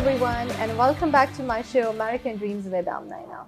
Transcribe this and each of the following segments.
everyone and welcome back to my show American Dreams with Amna Inam.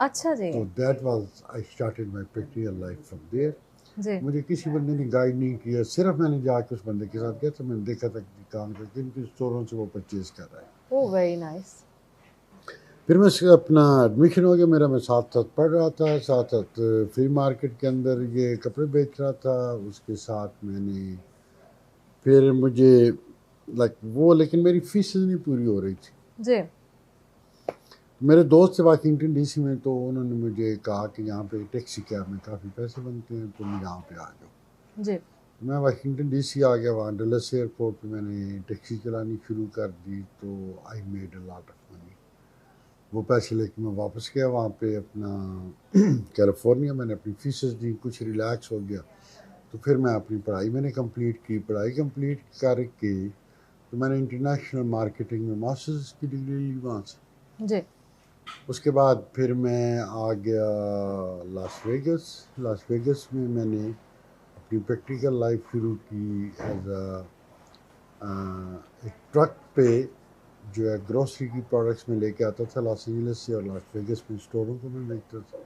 اچھا جی. تو that was I started my practical life from there. جی. مجھے کسی بندے نے گائیڈ نہیں کیا, صرف میں نے جا کے اس بندے کے ساتھ گیا تو میں نے دیکھا تھا کہ کام کر کے ان کے اسٹوروں سے وہ پرچیز کر رہا ہے. اوہ ویری نائس. پھر میں اپنا ایڈمیشن ہو گیا میرا, میں ساتھ ساتھ پڑھ رہا تھا, ساتھ ساتھ فری مارکیٹ کے اندر یہ کپڑے بیچ رہا تھا. اس کے ساتھ میں نے پھر مجھے لائک وہ, لیکن میری فیسز نہیں پوری ہو رہی تھی. جی. میرے دوست تھے واشنگٹن ڈی سی میں, تو انہوں نے مجھے کہا کہ یہاں پہ ٹیکسی کیب میں کافی پیسے بنتے ہیں, تم یہاں پہ آ جاؤ. جی. میں واشنگٹن ڈی سی آ گیا. وہاں ڈلس ایئرپورٹ پہ میں نے ٹیکسی چلانی شروع کر دی. تو I made a lot of money. وہ پیسے لے کے میں واپس گیا وہاں پہ اپنا کیلیفورنیا. میں نے اپنی فیسز دی, کچھ ریلیکس ہو گیا. تو پھر میں اپنی پڑھائی میں نے کمپلیٹ کی. پڑھائی کمپلیٹ کر کے تو میں نے انٹرنیشنل مارکیٹنگ میں ماسٹرز کی ڈگری لی وہاں سے. جی. اس کے بعد پھر میں آ گیا لاس ویگس. لاس ویگس میں میں نے اپنی پریکٹیکل لائف شروع کی ایز ایک ٹرک پہ جو ہے گروسری کی پروڈکٹس میں لے کے آتا تھا لاس اینجلس سے, اور لاس ویگس میں اسٹوروں کو میں بیچتا تھا.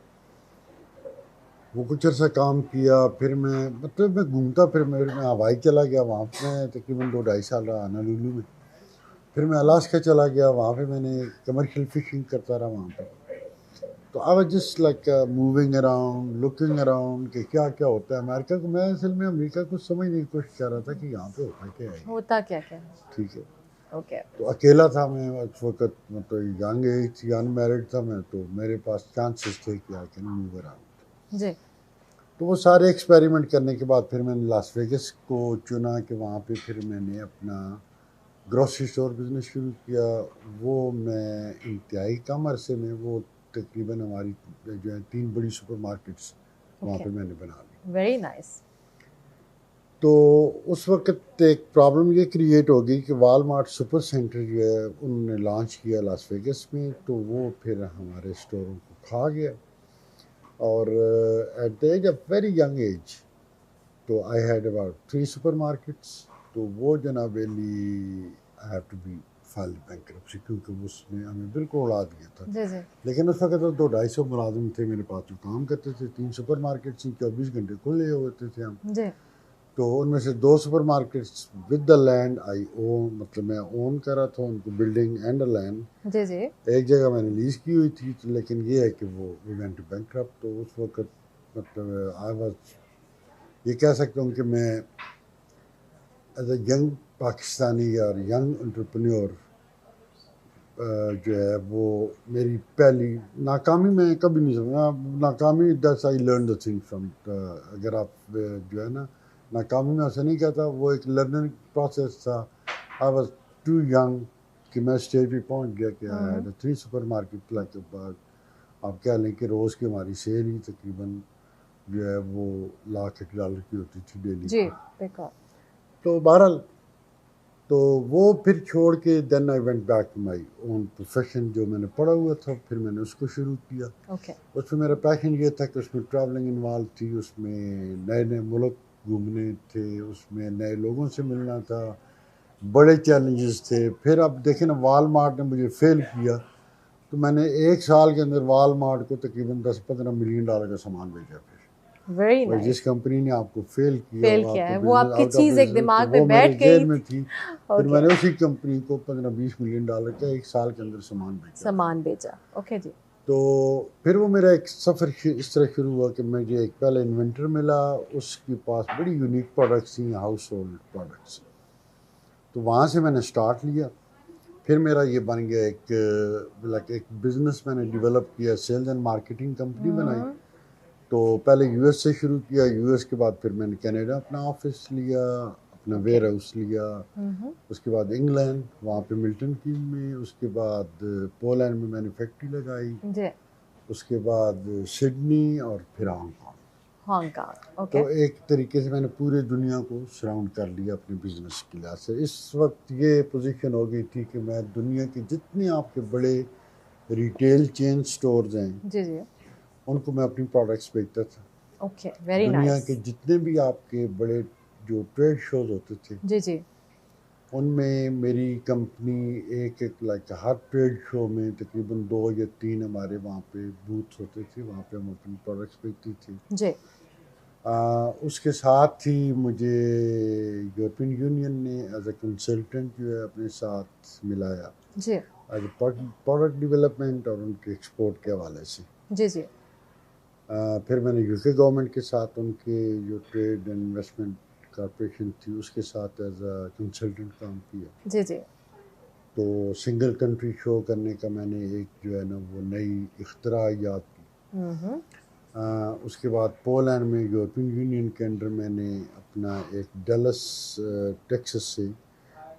وہ کچھ عرصہ کام کیا. پھر میں گھومتا, پھر میں ہوائی چلا گیا. وہاں پہ میں تقریباً 2-2.5 سال رہا ہانولولو میں. پھر میں الاسکا چلا گیا. وہاں پہ میں نے کمرشل فشنگ کرتا رہا وہاں پہ. تو I was just like moving around, looking around کہ کیا کیا ہوتا ہے امریکہ کو. میں اصل میں امریکہ کو سمجھنے کی کوشش کر رہا تھا کہ یہاں پہ ہوتا کیا ہے, ہوتا کیا کیا. ٹھیک ہے. اوکے. تو اکیلا تھا میں اس وقت, مطلب ینگ ایج تھی, ان میرڈ تھا میں, تو میرے پاس چانسز تھے کہ آئی کین موو اراؤنڈ. جی. تو وہ سارے ایکسپیریمنٹ کرنے کے بعد پھر میں نے لاس ویگس کو چنا کہ وہاں پہ پھر میں نے اپنا گروسری اسٹور بزنس شروع کیا. وہ میں انتہائی کم عرصے میں وہ تقریباً ہماری جو ہے 3 بڑی سپر مارکیٹس وہاں پہ میں نے بنا لی. Very nice. تو اس وقت ایک پرابلم یہ کریٹ ہو گئی کہ وال مارٹ سپر سینٹر جو ہے انہوں نے لانچ کیا لاس ویگس میں, تو وہ پھر ہمارے اسٹوروں کو کھا گیا. اور at the age of very young age تو I had about 3 supermarkets. تو وہ جناب Ali I have to be file bankruptcy, کیونکہ اس نے ہمیں بالکل اڑا دیا تھا. جی جی. لیکن اس وقت 200-250 ملازم تھے میرے پاس جو کام کرتے تھے. 3 سپر مارکیٹس 24 گھنٹے کھلے ہوتے تھے ہم. جی. تو ان میں سے 2 supermarkets with the land I own, مطلب میں اون کر رہا تھا ان کو, بلڈنگ اینڈ اے لینڈ. جی جی. ایک جگہ میں نے لیز کی ہوئی تھی, لیکن یہ ہے کہ وہ وینٹ بینکرپٹ. تو اس وقت مطلب آئی واز, یہ کہہ سکتا ہوں کہ میں ایز اے ینگ پاکستانی اور ینگ انٹرپرینور جو ہے وہ میری پہلی ناکامی میں کبھی نہیں سمجھا. ناکامی that's I learn the thing from. اگر آپ جو ہے نا ناکامی میں ایسا نہیں کہتا, وہ ایک لرننگ پروسیس تھا. آئی واز ٹو ینگ کہ میں اسٹیج پہ پہنچ گیا کہ I had 3 super market. Like آپ کہہ لیں کہ روز کی ہماری سیل ہی تقریباً جو ہے وہ $1,00,000 کی ہوتی تھی ڈیلی. جی. تو بہرحال تو وہ پھر چھوڑ کے then I went back to my own profession جو میں نے پڑھا ہوا تھا. پھر میں نے اس کو شروع کیا. اس میں میرا پیشن یہ تھا کہ اس میں ٹریولنگ انوالو تھی, اس میں نئے نئے ملک گھومنے تھے, اس میں نئے لوگوں سے ملنا تھا, بڑے چیلنجز تھے. پھر اب دیکھیں نا وال مارٹ نے مجھے فیل کیا, تو میں نے 1 سال کے اندر وال مارٹ کو تقریباً $10-15 ملین کا سامان بھیجا. پھر جس کمپنی نے آپ کو فیل کیا ہے وہ آپ کی چیز ایک دماغ میں بیٹھ گئی میں تھی. پھر میں نے اسی کمپنی کو $15-20 ملین کا 1 سال کے اندر سامان بیچا. اوکے جی. تو پھر وہ میرا ایک سفر اس طرح شروع ہوا کہ مجھے ایک پہلے انوینٹر ملا, اس کے پاس بڑی یونیک پروڈکٹس تھیں, ہاؤس ہولڈ پروڈکٹس. تو وہاں سے میں نے سٹارٹ لیا. پھر میرا یہ بن گیا ایک بزنس میں نے ڈیولپ کیا, سیلز اینڈ مارکیٹنگ کمپنی بنائی. تو پہلے یو ایس سے شروع کیا, یو ایس کے بعد پھر میں نے کینیڈا اپنا آفس لیا, اپنا ویئر ہاؤس لیا. اس کے بعد انگلینڈ, وہاں پہ ملٹن کین میں. اس کے بعد پولینڈ میں میں نے فیکٹری لگائی. اس کے بعد سڈنی, اور پھر ہانگ کانگ. تو ایک طریقے سے میں نے پورے دنیا کو سراؤنڈ کر لیا اپنے بزنس کے لحاظ سے. اس وقت یہ پوزیشن ہو گئی تھی کہ میں دنیا کے جتنے آپ کے بڑے ریٹیل چین سٹورز ہیں جی جی ان کو میں اپنی پروڈکٹس بیچتا تھا. اوکے, ویری دنیا نائس. کے جتنے بھی آپ کے بڑے جو ٹریڈ شوز ہوتے تھے جی جی ان میں میری کمپنی ایک لائک ہر ٹریڈ شو میں تقریباً 2 یا 3 ہمارے وہاں پہ بوتھ ہوتے تھے، وہاں پہ ہم اپنی پروڈکٹس بیچتی تھی جی۔ اس کے ساتھ ہی مجھے یورپین یونین نے ایز اے کنسلٹنٹ جو ہے اپنے ساتھ ملایا جی، ایز اے پروڈکٹ ڈیولپمنٹ اور ان کے ایکسپورٹ کے حوالے سے۔ جی جی۔ پھر میں نے یو کے گورنمنٹ کے ساتھ ان کے جو ٹریڈ اینڈ انویسٹمنٹ کارپوریشن تھی اس کے ساتھ ایز اے کنسلٹنٹ کام کیا۔ جی جی۔ تو سنگل کنٹری شو کرنے کا میں نے ایک جو ہے نا وہ نئی اختراع ایجاد کی۔ اس کے بعد پولینڈ میں یورپین یونین کے انڈر میں نے اپنا ایک ڈلس ٹیکسس سے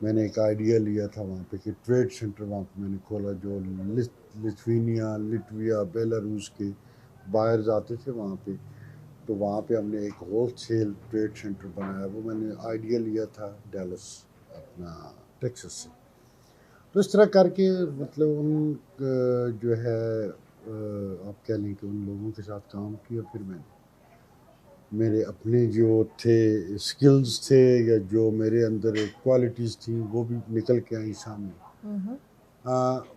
میں نے ایک آئیڈیا لیا تھا وہاں پہ کہ ٹریڈ سینٹر وہاں پہ میں نے کھولا جو لتوینیا، لٹویا، بیلاروس کے بائرز آتے تھے وہاں پہ، تو وہاں پہ ہم نے ایک ہول سیل ٹریڈ سینٹر بنایا۔ وہ میں نے آئیڈیا لیا تھا ڈیلس اپنا ٹیکسس سے۔ تو اس طرح کر کے مطلب ان جو ہے آپ کہہ لیں کہ ان لوگوں کے ساتھ کام کیا۔ پھر میں میرے اپنے جو تھے اسکلز تھے یا جو میرے اندر کوالٹیز تھیں وہ بھی نکل کے آئیں سامنے۔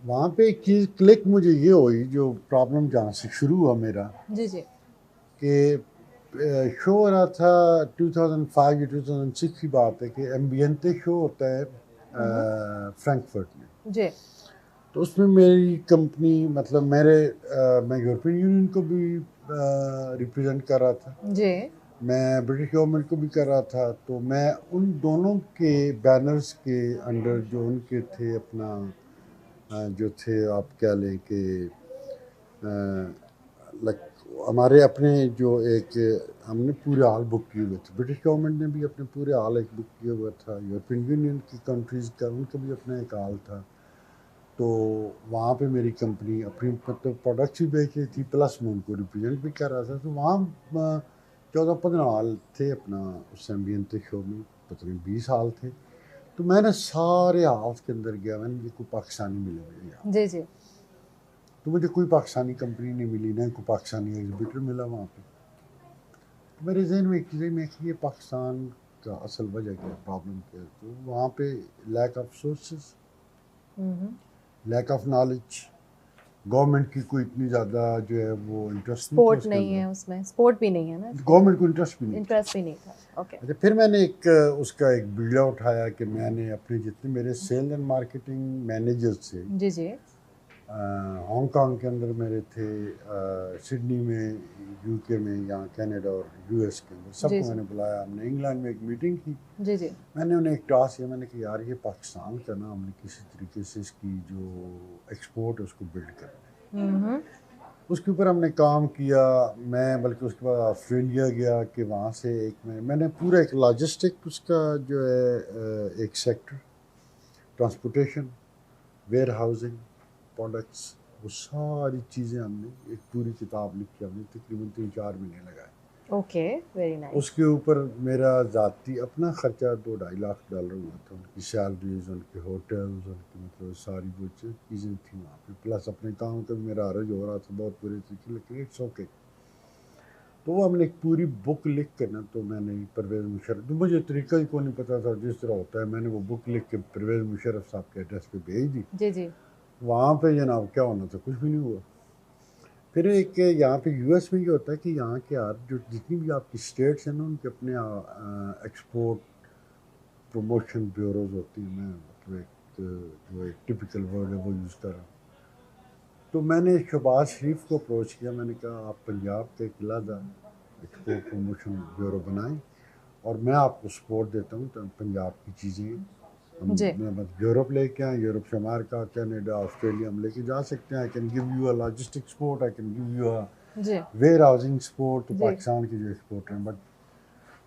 وہاں پہ ایک چیز کلک مجھے یہ ہوئی، جو پرابلم جہاں سے شروع ہوا میرا، جی جی، کہ شو ہو رہا تھا 2005 یا 2006 کی بات ہے کہ ایمبینتے شو ہوتا ہے فرینکفرٹ میں جی۔ تو اس میں میری کمپنی مطلب میں یورپین یونین کو بھی ریپرزینٹ کر رہا تھا جی، میں برٹش گورنمنٹ کو بھی کر رہا تھا، تو میں ان دونوں کے بینرز کے انڈر جو ان کے تھے اپنا جو تھے آپ کہہ لیں کہ ہمارے اپنے جو ایک ہم نے پورے ہال بک کیے ہوئے تھے، برٹش گورنمنٹ نے بھی اپنے پورے ہال ایک بک کیا ہوا تھا، یورپین یونین کی کنٹریز کا ان کا بھی اپنا ایک ہال تھا۔ تو وہاں پہ میری کمپنی اپنی پروڈکٹس بھی بیچ رہی تھی، پلس میں ان کو ریپرزینٹ بھی کر رہا تھا۔ تو وہاں 14-15 ہال تھے اپنا اس ایمبینتے شو میں، پتہ نہیں 20 ہال تھے۔ تو میں نے سارے ہالس کے اندر گیا، میں نے مجھے کوئی پاکستانی ملے ہوئے جی جی، تو مجھے کوئی پاکستانی کمپنی نہیں ملی، نہ کوئی پاکستانی ایگزیبیٹر ملا وہاں پہ۔ تو میرے ذہن میں ایک چیز ہے میں کہ یہ پاکستان کا اصل وجہ کیا، پرابلم کیا ہے؟ تو وہاں پہ lack of sources, lack of knowledge, government کی کوئی اتنی زیادہ جو ہے وہ انٹرسٹ نہیں ہے اس میں، سپورٹ بھی نہیں ہے نا، گورنمنٹ کو انٹرسٹ بھی نہیں تھا۔ اوکے، پھر میں نے ایک اس کا ایک بیڑا اٹھایا کہ میں نے اپنے جتنے میرے سیل اینڈ مارکیٹنگ مینیجرز تھے، جی جی، ہانگ کانگ کے اندر میرے تھے، سڈنی میں، یو کے میں، یہاں کینیڈا اور یو ایس کے اندر، سب کو میں نے بلایا۔ ہم نے انگلینڈ میں ایک میٹنگ کی، جی جی، میں نے انہیں ایک ٹاسک کیا، میں نے کہا یار یہ پاکستان کا نا ہم نے کسی طریقے سے اس کی جو ایکسپورٹ ہے اس کو بلڈ کرنا ہے۔ اس کے اوپر ہم نے کام کیا، میں بلکہ اس کے بعد آسٹریلیا گیا کہ وہاں سے ایک میں نے پورا ایک لاجسٹک اس کا جو ہے ایک sector, transportation, where housing, products, وہ ساری چیزیں ہم نے ایک پوری کتاب لکھ کے ہم نے تقریباً 3-4 مہینے لگائے۔ Okay, very nice. اس کے اوپر میرا ذاتی اپنا خرچہ $2-2.5 لاکھ ہوا تھا، ان کی سیلریز، ان کے ہوٹلز، ان کی مطلب ساری وہ چیزیں تھیں وہاں پہ، پلس اپنے کام کا بھی میرا حرج ہو رہا تھا بہت برے طریقے، لیکن اٹس اوکے۔ تو وہ ہم نے ایک پوری بک لکھ کے نا، تو میں نے پرویز مشرف، تو مجھے طریقہ ہی کو نہیں پتا تھا جس طرح ہوتا ہے، میں نے وہ بک لکھ کے پرویز مشرف صاحب کے ایڈریس پہ بھیج دی۔ جی جی، وہاں پہ جناب کیا ہونا تھا، کچھ بھی نہیں ہوا۔ پھر ایک یہاں پہ یو ایس میں یہ ہوتا ہے کہ یہاں کے جو جتنی بھی آپ کی اسٹیٹس ہیں نا، ان کے اپنے ایکسپورٹ پروموشن بیوروز ہوتی ہیں، میں مطلب ایک جو ایک ٹپیکل ورڈ ہے وہ یوز کر رہا ہوں۔ تو میں نے شہباز شریف کو اپروچ کیا، میں نے کہا آپ پنجاب کا ایک علیحدہ ایکسپورٹ پروموشن بیورو بنائیں اور میں آپ کو سپورٹ دیتا ہوں، تو پنجاب کی چیزیں ہم یورپ لے کے آئیں، یورپ سے امریکہ، کینیڈا، آسٹریلیا ہم لے کے جا سکتے ہیں۔ I can give you a logistic support, I can give you a where housing support, تو پاکستان کے جو ایکسپورٹ ہیں۔ بٹ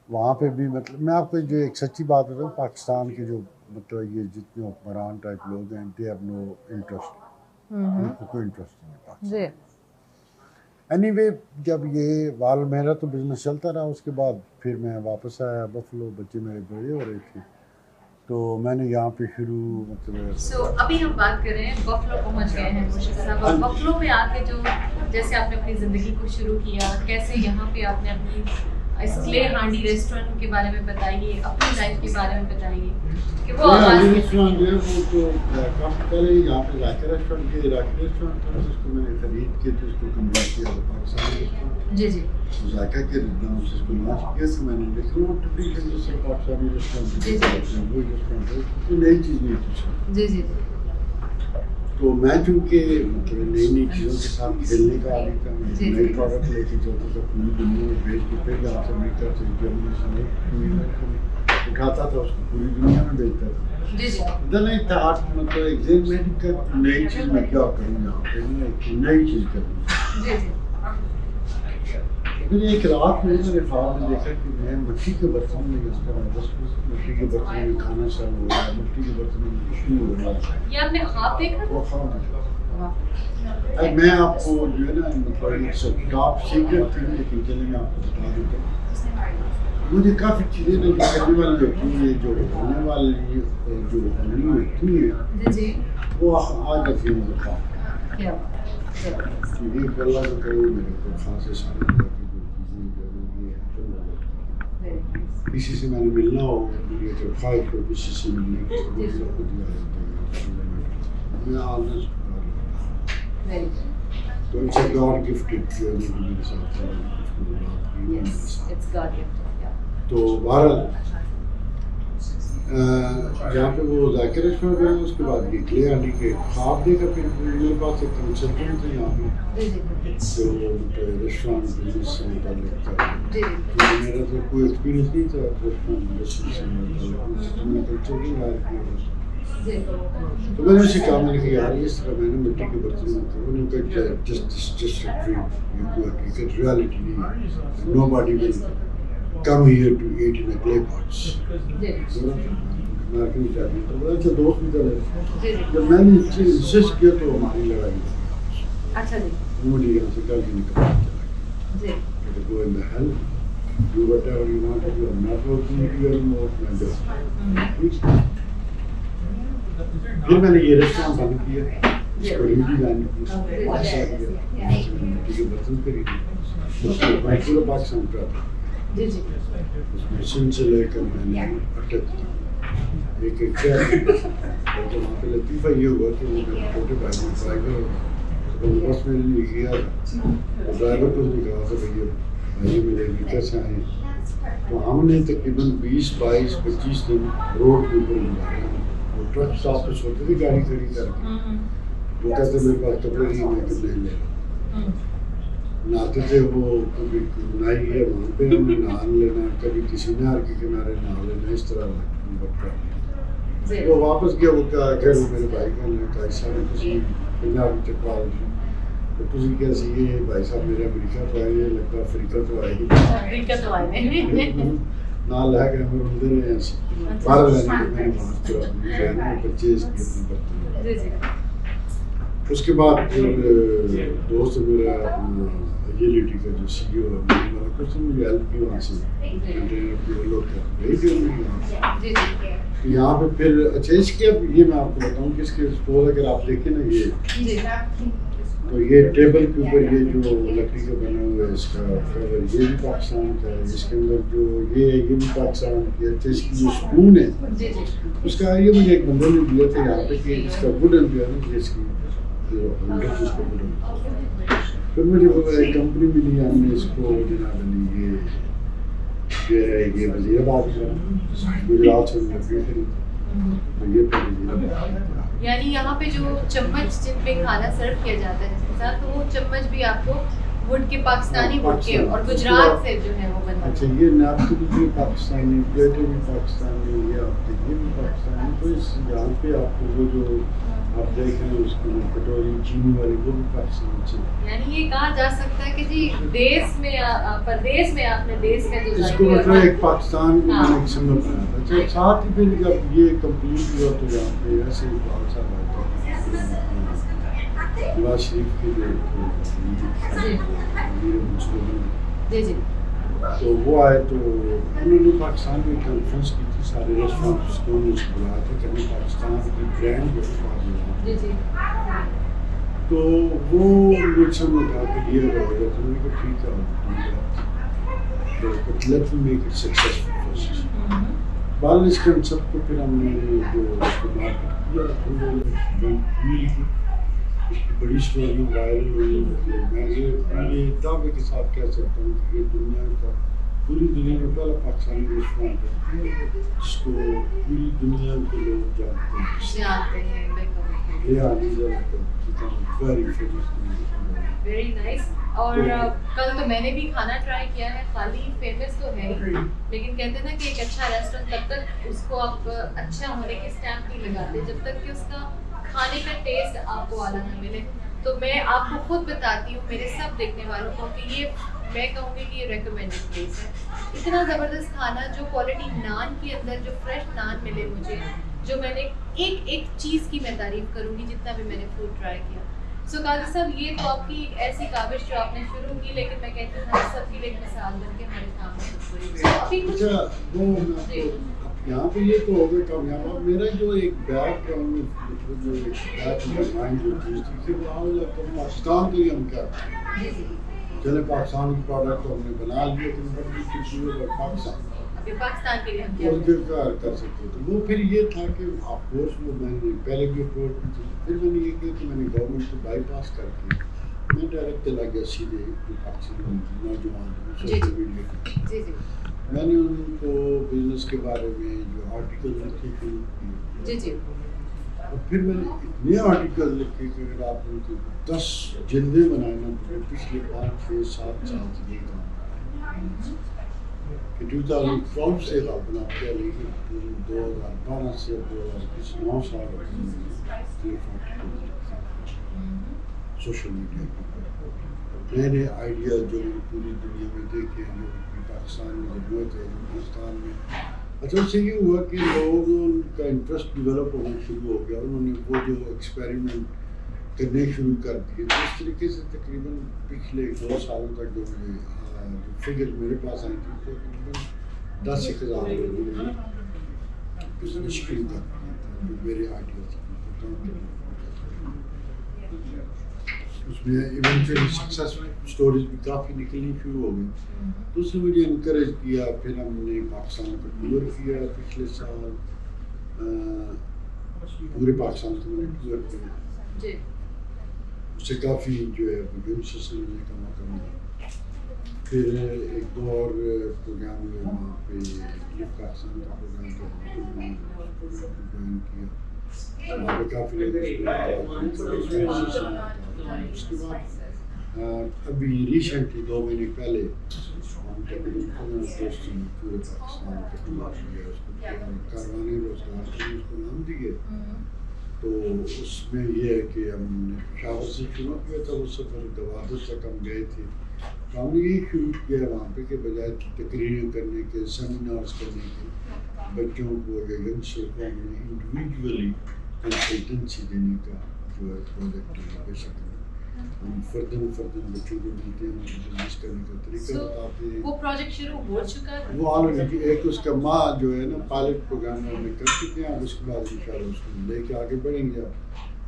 وہاں پہ بھی مطلب میں آپ کو جو ایک سچی بات بتاؤں، پاکستان کے جو مطلب یہ جتنے حکمران ٹائپ لوگ ہیں، دے ہیو نو انٹرسٹ، ان کو کوئی انٹرسٹ نہیں ہے پاکستان۔ اینی وے جب یہ میرا تو بزنس چلتا رہا، اس کے بعد پھر میں واپس آیا بفلو، بچے میرے بڑے ہو رہے تھے، تو میں نے یہاں پہ شروع مطلب ابھی ہم بات کر رہے ہیں بفلو پہنچ گئے ہیں مرشد صاحب، اور بفلو میں آ کے جو جیسے آپ نے اپنی زندگی کو شروع کیا، کیسے یہاں پہ آپ نے اپنی اس کلے ہانڈی ریسٹورینٹ کے بارے میں بتائیے, اپنی لائف کے بارے میں بتائیے کہ وہ آواز ریسٹورینٹ جو ہے وہ تو کافی پہلے یہاں پہ ذائقہ ریسٹورینٹ کے عراقی ریسٹورینٹ تھا, جس کو میں نے خرید کے تو اس کو کنورٹ کیا تھا پاکستانی ریسٹورینٹ. جی جی ذائقہ کے نام سے اس کو لانچ کیا تھا میں نے, لیکن وہ ٹپیکل جیسے پاکستانی ریسٹورینٹ وہی ریسٹورینٹ ہے, کوئی نئی چیز نہیں تھی. جی جی تو میں چونکہ مطلب نئی نئی چیزوں کے ساتھ کھیلنے کا عادی تھا, میں نئی پروڈکٹ لے کے چلتا تھا پوری دنیا میں بھیج کے, پھر یہاں سے امریکہ سے جرمنی سے اٹھاتا تھا اس کو پوری دنیا میں بیچتا تھا. جی جی دن ایک تھا مطلب ایک ذہن میں کہ نئی چیز میں کیا کروں یہاں پہ, نئی چیز کروں. جی جی پھر ایک رات میں نے خواب میں دیکھا کہ میں مٹی کے برتن میں اس طرح بس مٹی کے برتن میں کھانا سرو ہو رہا ہے, مٹی کے برتن میں خوشبو ہو رہا ہے. یہ آپ نے خواب دیکھا؟ وہ خواب دیکھا. میں آپ کو جو ہے نا مطلب ایک ٹاپ سیکرٹ تھی, لیکن چلے میں آپ کو بتا دیتا ہوں. مجھے کافی چیزیں جو کرنے والی ہوتی ہیں, جو ہونے والی جو ہونی ہوتی ہیں, جی وہ آج جاتی ہیں مجھے خواب. یہ اللہ کا کرو میرے کو خاص سارے کسی سے میں نے ملنا ہو, مجھے جو خواہش ہو کسی سے ملنے کی, خود میں آلنا تو ان سے گاڈ گفٹڈ جو ہے میرے ساتھ بات کی. تو بہرحال جہاں پہ وہ ذائقہ ریسٹورینٹ گیا, اس کے بعد یہ کلے آنے کے خواب دیکھا. پھر میرے پاس ایک کنسلٹنٹ تھے یہاں پہ جو ریسٹورینٹ بزنس سے متعلق تھا. میرا تو کوئی ایکسپیرینس نہیں تھا ریسٹورینٹ انڈسٹری سے متعلق, میں کنسلٹنگ ہائر کیا. تو میں نے اسے کہا, میں نے کہا یار اس طرح میں نے مٹی کے برتن میں تھا. انہوں نے کہا جسٹ ڈریم, ریالٹی نہیں ہے. Nobody will come here to eat in a clay pots. American Italian. تو بڑا اچھا دوست بھی تھا. جب میں نے اس چیز انسسٹ کیا تو ہماری لڑائی ہوئی. اچھا جی. مجھے یہاں سے کل ہی نکلنا چلا گیا. Go in the hell, do whatever you want to do. I'm not working with you anymore. میں جو پھر میں نے یہ ریسٹورینٹ بند کیا, اس کو ریڈی لائن ایسا کیا, مٹی کے برتن خریدے, اس کو میں پورا پاکستان کا تھا. جی جی اس مشین سے لے کر میں نے اٹک ایک ایک کیا. تو وہاں پہ لطیفہ یہ ہوا کہ وہ میرے چھوٹے بھائی نے ڈرائیور بس میرے لیے کیا تھا. تو ڈرائیور کو اس نے کہا تھا بھیا بھائی میرے امریکہ سے آئے ہیں. تو ہم نے تقریباً 20 22 25 دن روڈ کے اوپر گزارے. وہ ٹرک اسٹاپ پہ سوتے تھے گاڑی کھڑی کر کے. وہ کہتے میرے پاس کپڑے نہیں, میں کہ نہیں لے رہا. نہاتے تھے وہ, کبھی نہائی ہے وہاں پہ ہم نے نہان لینا, کبھی کسی نہر کے کنارے نہا لینا, اس طرح بٹا. وہ واپس گیا, وہ کیا خیر وہ میرے بھائی کا نے کہا سارے کسی پنجاب چکوا تو تھی کیسے یہ بھائی صاحب میرے امریکہ تو آئے, لگتا افریقہ تو آئے نہ لے گئے. ہمیں بندے نے ایسے باہر لینے میں نے بات کرا پرچیز کی اپنے برتن. اس کے بعد پھر دوست میرا ایجیلٹی کا جو سی او ہے کچھ مجھے ہیلپ کی وہاں سے کنٹینر پہ لوگ بھیج دیں یہاں پہ. پھر اچھا اس کے اب یہ میں آپ کو بتاؤں کہ اس کے اسٹور اگر آپ دیکھیں نا یہ تو یہ ٹیبل کے اوپر یہ جو لکڑی کا بنا ہوا ہے اس کا کور یہ بھی پاکستان کا ہے. اس کے اندر جو یہ بھی پاکستان کی ہے. اس کی جو اسپون ہے اس کا یہ مجھے ایک بندے نے دیا تھا یہاں پہ کہ اس کا ووڈن جو ہے نا اس کی پھر مجھے ایک کمپنی ملی, ہم نے اس کو جناب علی یہ جو ہے یہ وزیر آباد کا گجرات سے لکڑی خرید تو یہ پھر وزیر آباد. یعنی یہاں پہ جو چمچ جن پہ کھانا سرو کیا جاتا ہے اس کے ساتھ, تو وہ چمچ بھی آپ کو ووڈ کے پاکستانی ووڈ کے اور گجرات سے جو ہے وہ بنتا ہے. اچھا یہ نیپکن بھی پاکستانی, پلیٹیں بھی پاکستانی, یہ آپ دیکھیے بھی پاکستانی. تو اس یہاں پہ آپ کو وہ جو آپ دیکھ رہے ہیں اس کو کٹوری چینی والے وہ بھی پاکستان سے. یعنی یہ کہا جا سکتا ہے کہ جی دیس میں پردیس میں آپ نے دیس کا جو اس کو مطلب ایک پاکستان کو میں نے ایک سمبل بنایا تھا. ساتھ ہی پھر جب یہ کمپلیٹ ہوا تو یہاں پہ ایسے ہی بہت سارا نواز شریف کے جو جی جی تو وہ آئے تو انہوں نے پاکستان میں کانفرنس کی تھی. سارے ریسٹورینٹس کو انہوں نے بلایا تھا کہ ہمیں پاکستان کی برانڈ جی جی تو وہ مجھ سے نے کہا کہ یہ ہو گیا. تو میں نے کہا ٹھیک ہے. تو let me make it successful first. بعد اس کنسپٹ کو پھر ہم نے جو اس کو مارکیٹ کیا اس کی بڑی اسٹوری وائرل ہوئی. میں یہ دعوے کے ساتھ کہہ سکتا ہوں کہ یہ دنیا کا پوری دنیا میں پہلا پاکستانی ریسٹورینٹ ہے جس کو پوری دنیا کے لوگ جانتے ہیں. Very nice. اور کل تو میں نے بھی کھانا ٹرائی کیا ہے. خالی فیمس تو ہے ہی, لیکن کہتے ہیں نا کہ ایک اچھا ریسٹورینٹ تب تک اس کو آپ اچھا ہونے کے اسٹیمپ نہیں لگاتے جب تک کہ اس کا کھانے کا ٹیسٹ آپ کو اعلیٰ نہ ملے. تو میں آپ کو خود بتاتی ہوں, میرے سب دیکھنے والوں کو, کہ یہ میں کہوں گی کہ یہ ریکمینڈڈ پلیس ہے. اتنا زبردست کھانا, جو کوالٹی نان کے اندر جو فریش نان ملے مجھے, جو میں نے ایک چیز کی میں تعریف کروں گی جتنا بھی میں نے فوڈ ٹرائی کیا. سو قاضی صاحب, یہ تو آپ کی ایک ایسی کاوش جو آپ نے شروع کی, لیکن میں کہتی ہوں سب کے لیے ایک مثال بن کے ہمارے سامنے. یہاں پہ یہ تو ہو گیا کامیاب. میرا جو ایک بیک گراؤنڈ جو ایک مائنڈ جو چیز تھی کہ وہ پاکستان کے لیے ہم کیا چلے پاکستان کی پروڈکٹ ہم نے بنا لیے پاکستان کے لیے ہم کر سکتے. تو وہ پھر یہ تھا کہ آف کورس وہ میں نے پہلے بھی اپروچ کی تھی. پھر میں نے یہ کیا کہ میں نے گورنمنٹ کو بائی پاس کر کے میں ڈائریکٹ چلا گیا سیدھے پاکستان نوجوان سوشل میڈیا کی. میں نے ان کو بزنس کے بارے میں جو آرٹیکل لکھے تھے, اور پھر میں نے اتنے آرٹیکل لکھے کہ اگر آپ ان کے 10 جلدیں بنائے نا تو پچھلے 5, 6, 7 سال سے یہ کام کہ 2012 سے بناتے لیکن 2012 سے 9 سال سوشل میڈیا پر نئے نئے آئیڈیا جو پوری دنیا میں دیکھے ہیں, جو پاکستان میں ضرورت ہے ہندوستان میں. اچھا اس سے یہ ہوا کہ لوگوں کا انٹرسٹ ڈیولپ ہونا شروع ہو گیا, انہوں نے وہ جو ایکسپیریمنٹ کرنے شروع کر دیے. تو اس طریقے سے تقریباً پچھلے 2 سالوں تک جو فگر میرے پاس آئی تھی تقریباً 10,000 لوگوں نے بزنس شروع کر دیا جو میرے آئیڈیا تھے. اس میں ایونچولی سکسیس اسٹوریز بھی کافی نکلنی شروع ہو گئی. تو اس نے مجھے انکریج کیا. پھر ہم نے پاکستان کو ٹور کیا پچھلے سال, پورے پاکستان کو میں نے ٹور کیا. اس سے کافی جو ہے سے سمجھنے کا موقع ملا. پھر 1-2 اور پروگرام ہوئے وہاں پہ پاکستان کا پروگرام جوائن کیا. وہاں پہ کافی لوگ. اس کے بعد ابھی ریسنٹلی 2 مہینے پہلے ہم تقریباً دوست پورے پاکستان کا ٹور کیا. اس کو کاروان روزگار کے اس کو نام دیے. تو اس میں یہ ہے کہ ہم نے پشاور سے شروع کیا تھا. وہ سفر گوادر تک ہم گئے تھے. تو ہم نے یہی شروع کیا وہاں پہ کہ بجائے تقریریں کرنے کے, سیمینارز کرنے کے, بچوں کو یا ینگسٹر کو ہم نے انڈیویجولی کنسلٹنسی دینے کا جو ہے پروجیکٹ بے شک ہم فردن بچوں کو ملتے ہیں, ان کو بزنس کرنے کا طریقہ بتاتے ہیں. وہ پروجیکٹ شروع ہو چکا ہے, وہ آلریڈی ایک اس کا ماں جو ہے نا پائلٹ پروگرام ہم نے کر چکے ہیں. اس کے بعد انشاءاللہ اس کو لے کے آگے بڑھیں گے.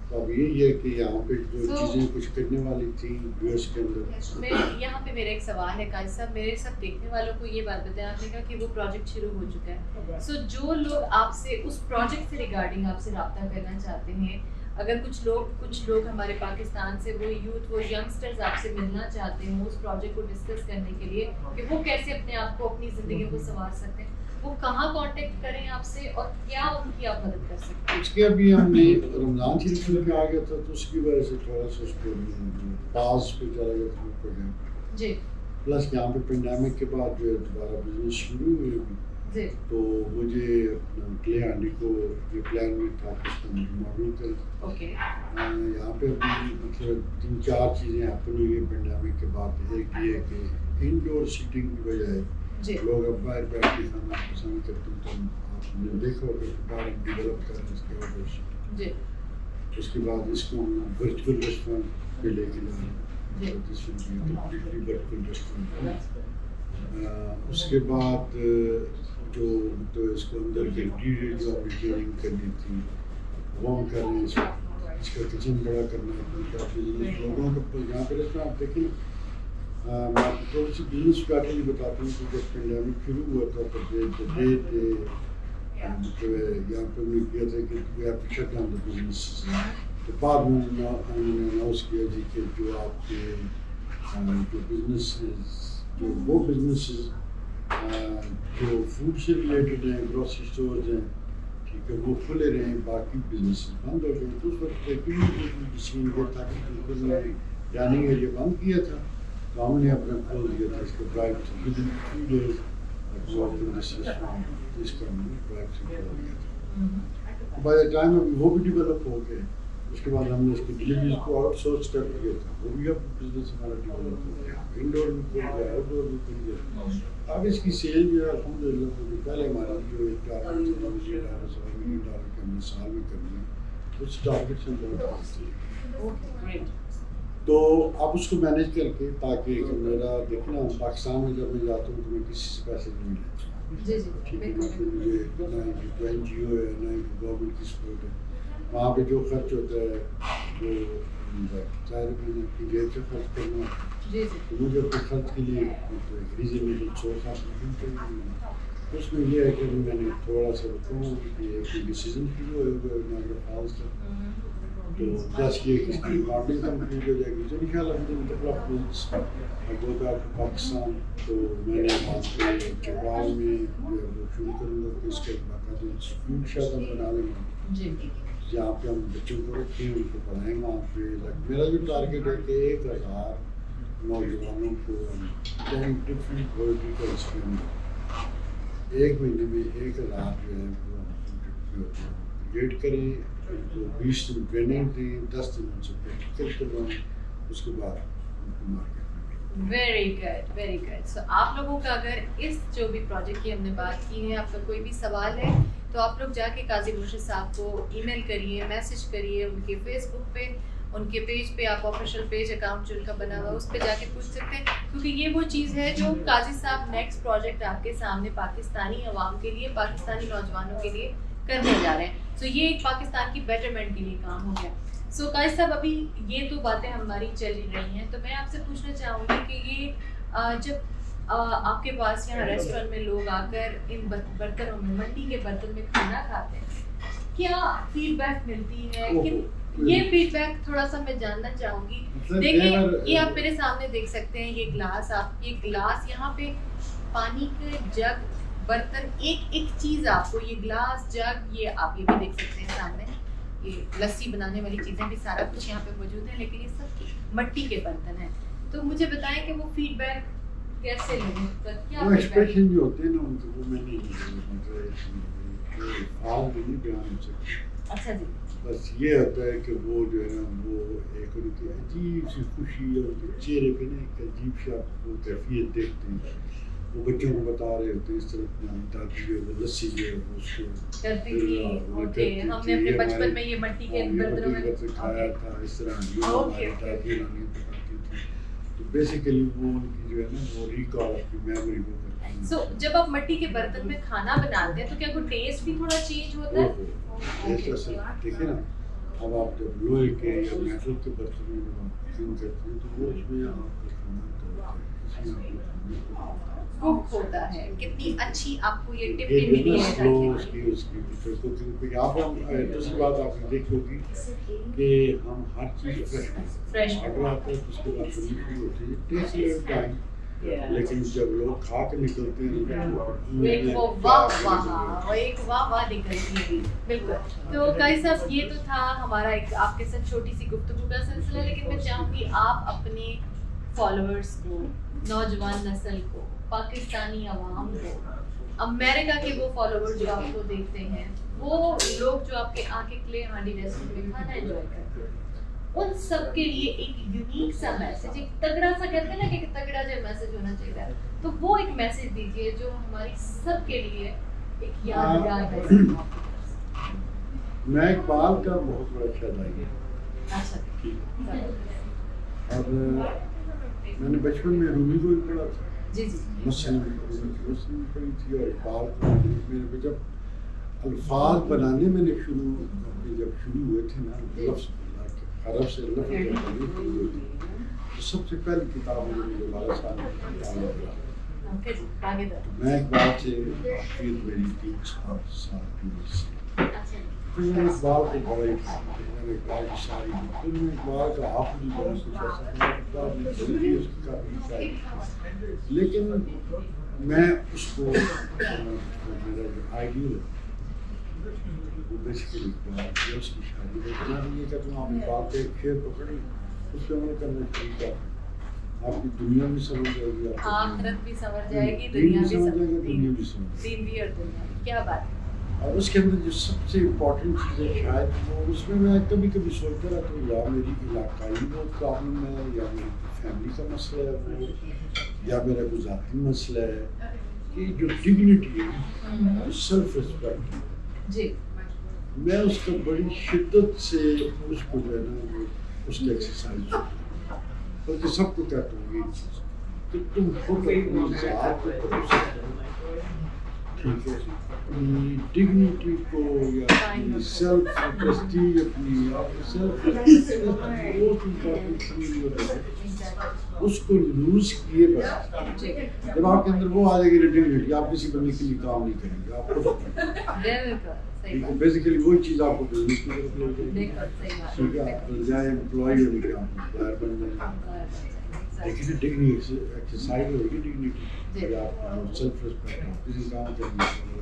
تو اب یہی ہے کہ یہاں پہ جو چیزیں کچھ کرنے والی تھیں یو ایس کے اندر. میں یہاں پہ میرا ایک سوال ہے قاضی صاحب, میرے سب دیکھنے والوں کو یہ بات بتائیں. آپ نے کہا کہ وہ پروجیکٹ شروع ہو چکا ہے. سو جو لوگ آپ سے اس پروجیکٹ سے ریگارڈنگ آپ سے رابطہ کرنا چاہتے ہیں, اگر کچھ لوگ ہمارے پاکستان سے وہ یوتھ وہ ینگسٹرز آپ سے ملنا چاہتے ہیں اس پروجیکٹ کو ڈسکس کرنے کے لیے کہ وہ کیسے اپنے آپ کو اپنی زندگی کو سنوار سکتے ہیں, وہ کہاں کانٹیکٹ کریں آپ سے اور کیا ان کی آپ مدد کر سکتے ہیں؟ اس کے ابھی ہم نے رمضان شریف میں آ گیا تھا تو اس کی وجہ سے تھوڑا سا اس کو پاز پہ چلا گیا تھا پروگرام جی. پلس یہاں پہ پینڈیمک کے بعد جو ہے دوبارہ بزنس شروع ہوئی جی. تو مجھے اپنا کلے ہانڈی کو یہ پلان میں تھا کہ اس کو ماڈل کر یہاں پہ ابھی مطلب 3-4 چیزیں ہیپن ہوئی ہیں پینڈیمک کے بعد. ایک یہ ہے کہ انڈور سیٹنگ کی وجہ ہے لوگ اب باہر بیٹھ کے کھانا پسند کرتے ہیں. تو آپ نے دیکھا ہوگا کہ باہر ڈیولپ کر رہے ہیں اس کے بعد اس کے بعد اس کو ہم ورچوئل ریسٹورینٹ پہ لے کے جا رہے ہیں. ورچوئل ریسٹورینٹ اس کے بعد جو تو اس کو اندر کے انٹیریئر جو ہم ریپیئرنگ کرنی تھی وہ ہم کر رہے ہیں. اس کا کچن بڑا کرنا ہے. لوگوں کو یہاں پہ ریسٹورینٹ آپ دیکھیں میں تھوڑی سی بزنس کا کے لیے بتاتا ہوں کہ جب پینڈیمک شروع ہوا تھا تو یہاں پہ انہوں نے کیا تھا کہ we have to shut down the business. تو بعد میں انہوں نے اناؤنس کیا جی کہ جو آپ کے جو بزنسز جو وہ بزنسز جو فوڈ سے ریلیٹڈ ہیں, گروسری اسٹورز ہیں, ٹھیک ہے, وہ کھلے رہے ہیں, باقی بزنسز بند ہو گئے. تو اس وقت مشین یہ تھا کہ بالکل نے ڈائننگ ایریا بند کیا تھا, تو ہم نے اپنا کھول دیا تھا اس کو drive through. Within 2 days اس کا ہم نے ڈرائیو تھرو کھول دیا تھا. بائی دا ٹائم ابھی وہ بھی ڈیولپ ہو گئے. اس کے بعد ہم نے اس کی ڈلیوریز کو آؤٹ سورس کر دیا تھا, وہ بھی اب بزنس ہمارا ڈیولپ ہو گیا, انڈور بھی کھل گیا, آؤٹ ڈور بھی کھل گیا. اب اس کی سیل جو ہے الحمد للہ جو پہلے ہماری جو $1 $1 $1 کے ہم نے سال میں کرنی ہے, کچھ ٹارگیٹس ہم بہت کرتے ہیں. تو اب اس کو مینیج کر کے تاکہ میرا دیکھنا پاکستان میں جب میں جاتا ہوں تو میں کسی سے پیسے نہیں لیتا. ٹھیک ہے, نہ کہ مجھے نہ کوئی NGO ہے نہ گورنمنٹ کی سپورٹ ہے. وہاں پہ جو خرچ ہوتا ہے وہ ظاہر میں نے اپنی جیب سے خرچ کرنا, تو مجھے اپنے خرچ کے لیے ریزنیبل سورس آف انکم چاہیے. اس میں یہ ہے کہ میں نے تھوڑا سا رکھوں کہ ایک ڈیسیزن شروع ہوئے ہوئے ناگرا فالس کا, تو پلس یہ کہ اس کی مارکیٹنگ کمپلیٹ ہو جائے گی. تو ان شاء اللہ مجھے developments go back to Pakistan. تو میں نے وہاں پہ چکوال میں جو ہے وہ شروع کروں گا کہ اس کا باقاعدہ انسٹیٹیوٹ شاید ہم بنا لیں گے جہاں پہ ہم بچوں کو رکھیں, ان کو پڑھائیں. وہاں پہ میرا جو ٹارگیٹ ہے کہ 1000 نوجوانوں کو ہم 10 ڈفرینٹ ورٹی کا اسکیم ایک مہینے میں 1000 جو ہے وہ ہم کریٹ کریں, ان کو 20 دن ٹریننگ دیں, 10 دن ان سے پریکٹیکل کروائیں, اس کے بعد ان کو market. Very good, very good. So آپ لوگوں کا اگر اس جو بھی پروجیکٹ کی ہم نے بات کی ہے, آپ کا کوئی بھی سوال ہے تو آپ لوگ جا کے قاضی مرشد صاحب کو ای میل کریے, میسج کریے, ان کے فیس بک پہ, ان کے پیج پہ, آپ آفیشیل پیج اکاؤنٹ جو ان کا بنا ہوا ہے اس پہ جا کے پوچھ سکتے ہیں, کیونکہ یہ وہ چیز ہے جو قاضی صاحب نیکسٹ پروجیکٹ آپ کے سامنے پاکستانی عوام کے لیے, پاکستانی نوجوانوں کے لیے کرنے جا رہے ہیں. سو یہ ایک پاکستان کی بیٹرمنٹ کے لیے کام ہو گیا. سو قاضی صاحب ابھی یہ تو باتیں ہماری چل ہی رہی ہیں, تو میں آپ سے پوچھنا چاہوں گی کہ یہ جب آپ کے پاس یہاں ریسٹورینٹ میں لوگ آ کر ان برتنوں میں, منڈی کے برتن میں کھانا کھاتے ہیں, کیا فیڈ بیک ملتی ہے؟ یہ فیڈ بیک تھوڑا سا میں جاننا چاہوں گی. دیکھیں یہ آپ میرے سامنے دیکھ سکتے ہیں, یہ گلاس, آپ یہ گلاس, یہاں پہ پانی کے جگ, برتن, ایک ایک چیز آپ کو, یہ گلاس, جگ, یہ آپ یہ بھی دیکھ سکتے ہیں سامنے, یہ لسی بنانے والی چیزیں بھی سارا کچھ یہاں پہ موجود ہے, لیکن یہ سب مٹی کے برتن ہیں. تو مجھے بتائیں کہ وہ فیڈ بیک کیسے لیں, وہ ایکسپریشن جو ہوتے ہیں نا ان کو, وہ میں نہیں بیان ہو سکتی. اچھا جی. بس یہ ہوتا ہے کہ وہ جو ہے نا وہ ایک ان کی عجیب سی خوشی اور چہرے پہ نا ایک عجیب سی آپ کو کیفیت دیکھتے ہیں. وہ بچوں کو بتا رہے ہوتے ہیں اس طرح دادی جو ہے وہ لسی جو ہے وہ اس کو کرتی تھی. ہم نے اپنے بچپن میں یہ مٹی کے برتنوں میں کھایا تھا, اس طرح ہماری دادی نانی بتاتی تھی. تو بیسیکلی وہ ان کی جو ہے نا وہ ریکال کی میموری وہ کرتی ہے. سو جب آپ مٹی کے برتن میں کھانا بناتے ہیں تو کیا کوئی ٹیسٹ بھی تھوڑا چینج ہوتا ہے؟ دیکھیں نا, اب آپ جب لوہے کے یا میٹل کے برتن میں جب آپ کوکنگ کرتے ہیں تو وہ اس میں آپ کا کھانا کوک ہوتا ہے. کتنی اچھی آپ کو یہ ٹپ بھی ملی ہے. دوسری بات آپ نے دیکھی ہوگی کہ ہم ہر چیز فریش آرڈر آتا ہے, اس کے بعد ڈلیوری ہوتی ہے, ٹیسٹ ٹائم, لیکن جب لوگ کھا کے نکلتے ہیں ایک واہ واہ نکلتی ہے. بالکل. تو قاضی صاحب یہ تو تھا ہمارا ایک آپ کے ساتھ چھوٹی سی گفتگو کا سلسلہ, لیکن میں چاہوں گی آپ اپنے فالوورس کو, نوجوان نسل کو, پاکستانی عوام کو, امریکہ کے وہ فالوور جو آپ کو دیکھتے ہیں, وہ لوگ جو آپ کے آنکھ کلے ہانڈی ریسٹورینٹ میں کھانا انجوائے کرتے ہیں, ان سب کے لیے ایک یونیک سا میسج, ایک تگڑا سا کہتے ہیں نا کہ تگڑا جو میسج ہونا چاہیے, تو وہ ایک میسج دیجیے جو ہماری سب کے لیے ایک یادگار میسج. میں اقبال کا بہت بڑا شاعر ہوں. اچھا. اور میں نے بچپن میں رومی کو بھی پڑھا تھا, جی جی, مسلم پڑھی تھی, اور اقبال کو میرے جب الفاظ بنانے میں نے جب شروع ہوئے تھے نا, لفظ عرب سے لفظ سب سے پہلی کتاب مجھے لال صاحب میں اقبال سے پھر میری 3 سال میں نے اقبال کو بڑا ہی میں نے اقبال کی شاعری پھر میں اقبال کا آپ بھی بہت کچھ ایسا کتاب میں ضروری اس کی کافی شاعری لیکن میں اس کو میرا جو آئیڈیل ہے وہ بیسیکلی اقبال ہے اس کی شاعری میں اتنا بھی یہ کہتا ہوں آپ اقبال پہ ایک شعر پکڑی اس پہ عمل کرنا چاہیے آپ کی دنیا بھی سمجھ جائے گی آخرت بھی سمجھ جائے گی دنیا بھی سمجھ جائے گی دنیا بھی سمجھ دین بھی اور دنیا بھی کیا بات ہے اور اس کے اندر جو سب سے امپورٹنٹ چیز ہے شاید وہ اس میں کبھی کبھی سوچتا رہتا ہوں یا میری علاقائی وہ پرابلم ہے یا میری فیملی کا مسئلہ ہے وہ یا میرا کوئی ذاتی مسئلہ ہے کہ جو ڈگنیٹی ہے سیلف ریسپیکٹ جی میں اس کا بڑی شدت سے اس کو جو ہے نا اس کی ایکسرسائز بلکہ سب کو کہتا ہوں یہ چیز کہ تم خود اپنی ذات کو بھروسہ کرو ٹھیک ہے اپنی ڈگنیٹی کو یا اپنی سیلف پرسٹیج اپنی سیلف اس کو لوز کیے بغیر جب آپ کے اندر وہ آ جائے گی ڈگنیٹی آپ کسی بندے کے لیے کام نہیں کریں گے آپ خود بیسیکلی وہی چیز آپ کو بزنس کی طرف لے جائے گی ٹھیک ہے آپ جائیں امپلائی ہونے کے آپ امپلائر بن جائیں لیکن ڈگنی ایکسرسائز ہوگی ڈگنیٹی جب آپ سیلف ریسپیکٹ آپ کسی کام کرنے کے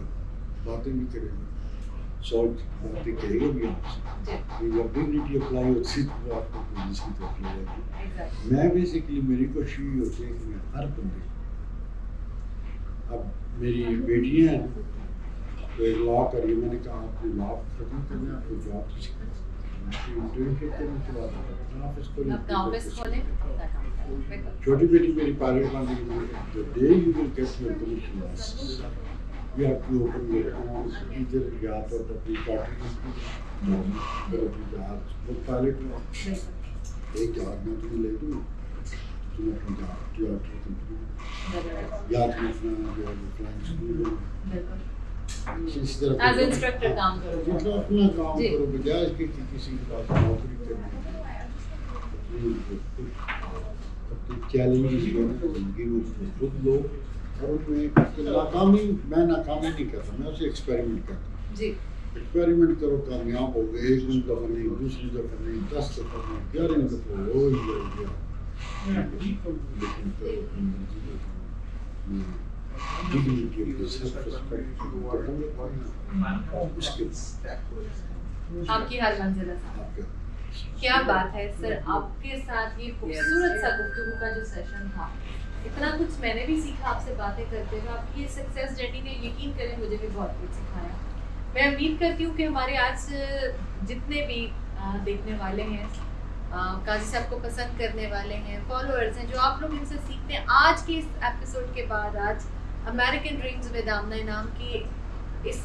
باتیں بھی کریں گے سالٹ باتیں کہے گا بھی آپ سے جب ڈگنیٹی اپلائی ہوتی ہے تو آپ کو بزنس کی طرف لے جائے گی میں بیسیکلی میری کوشش یہ ہوتی ہے کہ میں ہر بندے اب میری بیٹیاں ہیں تو ایک لا کریے میں نے کہا آپ نے لا ختم کرنا ہے آپ کو جاب تو سکھیں چھوٹی بیٹی میری پائلٹ بن گئی میں نے کہا day you will get your commission license یہ آپ کی اوپن ادھر گیا تو اپنی پارٹی اپنی جہاز وہ پائلٹ میں ایک جہاز میں تمہیں لے دوں تم اپنی جہاز ٹیوٹر کمپنی یا تم اپنا جو ہے فلائنگ اسکول اسی طرح اپنا کام کرو بجائے اس کے کسی کے پاس نوکری کرنے اپنی چیلنجز جو ہے زندگی میں خود لو اور ان میں ناکامی میں ناکامی نہیں کرتا میں اسے ایکسپیریمنٹ کرتا ہوں ایکسپیریمنٹ کرو کامیاب ہو گئے ایک دفعہ نہیں دوسری دفعہ نہیں 10 دفعہ نہیں 11 دفعہ ہو ہی گیا آپ کی ہر منزل ہے کیا بات ہے سر آپ کے ساتھ یہ خوبصورت سا گفتگو کا جو سیشن تھا اتنا کچھ میں نے بھی سیکھا آپ سے باتیں کرتے ہوئے آپ کی سکسیس جرنی نے یقین کریں مجھے بھی بہت کچھ سکھایا میں امید کرتی ہوں کہ ہمارے آج جتنے بھی دیکھنے والے ہیں قاضی صاحب کو پسند کرنے والے ہیں فالوورز ہیں جو آپ لوگ ان سے سیکھتے ہیں آج کے اس ایپیسوڈ کے بعد آج امیریکن ڈریمز ود آمنہ انعام کی اس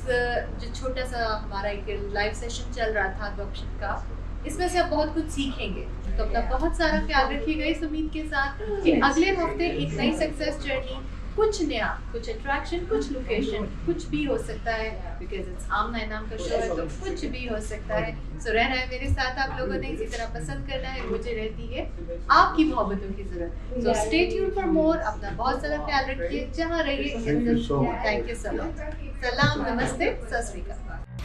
جو چھوٹا سا ہمارا ایک لائیو سیشن چل رہا تھا گپ شپ کا اس میں سے آپ بہت کچھ سیکھیں گے تو اپنا بہت سارا خیال رکھیے گا اس امید کے ساتھ کہ اگلے ہفتے ایک نئی سکسیس جرنی کچھ نیا کچھ اٹریکشن کچھ لوکیشن کچھ بھی ہو سکتا ہے بیکاز اٹس آمنہ انعام کا شو ہے تو کچھ بھی ہو سکتا ہے سو رہنا ہے میرے ساتھ آپ لوگوں نے اسی طرح پسند کرنا ہے مجھے رہتی ہے آپ کی محبتوں کی ضرورت سو اسٹے ٹیون فار مور اپنا بہت سارا خیال رکھیے جہاں رہیے تھینک یو سو مچ سلام نمستے ست شری اکال